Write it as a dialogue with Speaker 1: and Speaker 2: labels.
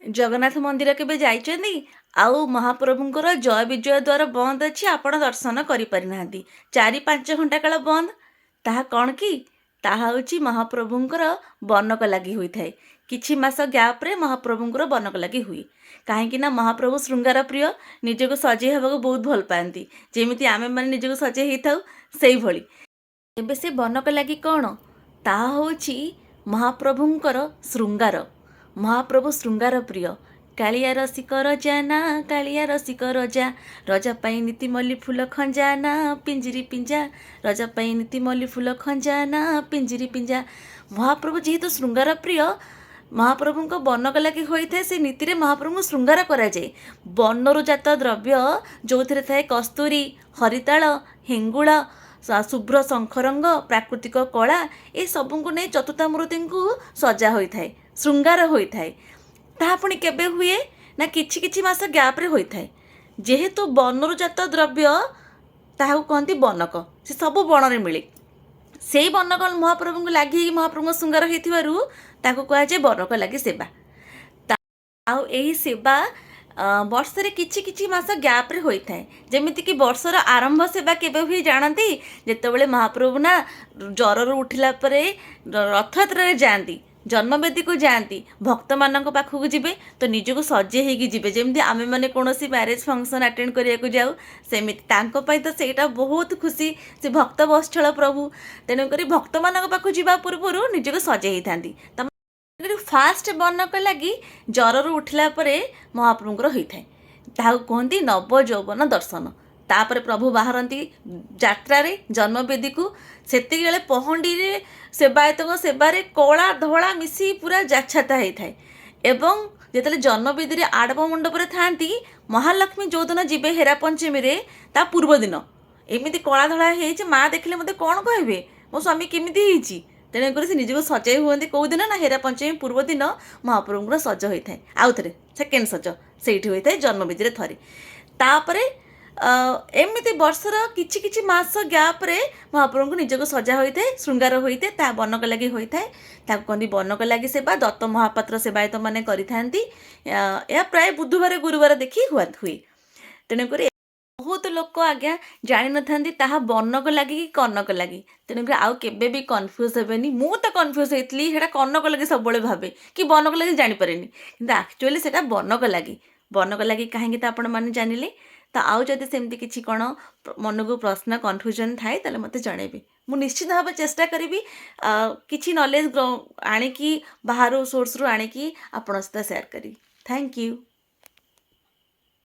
Speaker 1: जगन्नाथ मंदिर केबे जाइछन्ती? आउ महाप्रभुंकर जय विजय द्वार बंद अछि, आपण दर्शन करि पारि नाहांती। 4-5 घंटा काल बंद। ताहा कौन कि? ताहा होछि महाप्रभुंकर बनक लागि होइथाए। किछि मास गैप रे महाप्रभुंकर बनक लागि हुए। काहेकि ना महाप्रभु श्रृंगार प्रिय, निजको सजे हेबाको बहुत भल पाती, जेमिति आमे माने निजको सजे हेइथाउ सेई भଳି। एबे से बनक लागि कौन? ताहा होछि महाप्रभुंकर श्रृंगार। महाप्रभु श्रृंगार प्रिय। कालिया रसिक रजा ना, कालिया रसिक रजा, रजा पाई नीति मल्ली फूल खंजा ना पिंजरी पिंजा, रजा पाई नीति मल्ली फूल खंजा ना पिंजरी पिंजा। महाप्रभु जेहेतु श्रृंगार प्रिय, महाप्रभु को बनक लगी होइथे से नीति रे महाप्रभु श्रृंगार करा जाए। बनरु जात द्रव्य जो थाए कस्तूरी, हरिताल, हेंगुळ, शुभ्र शंखरंग, प्राकृतिक कला, ये सबू को नहीं चतुर्थामूर्ति को सजा होता है, श्रृंगार होता है। ताहा पुणी केबे हुए ना किछि किछि मास गैप रे होता है। जेहेतु बनरु जात द्रव्य ताहा कहती बनक, से सब बन रे मिले। से बनक महाप्रभु को लगी महाप्रभु श्रृंगार होइथिबारु ताको कहा जाए बनक लगी सेवा। आउ एही सेवा वर्षरे किछि किछि मास गैप रे होइथा है। जेमिति कि वर्षर आरंभ सेवा केबे हुई जानती? जेतेबेले महाप्रभु ना ज्वर उठिला परे रथयात्रा रे जाती, जन्मवेदी को जाती, भक्त मानक पाखक जिबे तो निजको सजे हेगी जिबे। जेमिति आमे माने कोनोसी मैरेज फंक्शन अटेंड करिया को जाऊ, सेमिति तांको पई तो सेटा बहुत खुशी। से भक्त वत्सल प्रभु, तेणु करी भक्त मानक पाखक जिबा पूर्वरु निजको सजे हेइथांती। फास्ट बनक लगी ज्वर उठिला परे महाप्रभुंकर होता है। ताहा कहती नव यौवन दर्शन। तापर प्रभु बाहरती यात्रा रे जन्मवेदी को, सेति बेले पहंडी रे सेवायत सेवारे कला धला मिसी पूरा जाछाता होता है। एवं जेतले जन्मवेदी रे आड़प मंडप रे थांती, महालक्ष्मी जो दिन जीवे हेरा पंचमी रे ता पूर्व दिन एमिति कला धला हेइचे, माँ देखले मते कोन कहबे मो स्वामी केमिति हेइची। तेणुकर से निजको सजाई हुए कौ दिन ना हेरा पंचमी पूर्व दिन महाप्रभुंर सज होता है। आउ थे सेकेंड सज से होता है जन्मविधि थे। तापर एमती वर्षर किछि किछि मास गैप रे महाप्रभु को निजको सजा होता है, श्रृंगार होता है, बनक लगी होता है। कहती बनक लगी सेवा दत्त महापात्र सेवायत मैंने करें। प्राय बुधवार गुरुवार देखी हुए। तेणुक बहुत लोक आज्ञा जानी न था ताहा बनक लगी कि कनक लगी। तेणुक आउ केबे भी कन्फ्यूज हेबेनी। मु तो कन्फ्यूज होइतली, हेटा कनक लगी सब भावे कि बनक लगी जानी पारेनी, किंतु एक्चुअली सेटा बनक लगी। बनक लगी कहीं तो आपण मैंने जानिले। तो आउ जदि सेमती किछि कोन मन को प्रश्न कन्फ्यूजन थाए ताले मते जणेबे। मु निश्चित भाव चेष्टा करी किछि नॉलेज आनिकी बाहर सोर्स रु आनिकी आपण सहित शेयर करी। Thank you.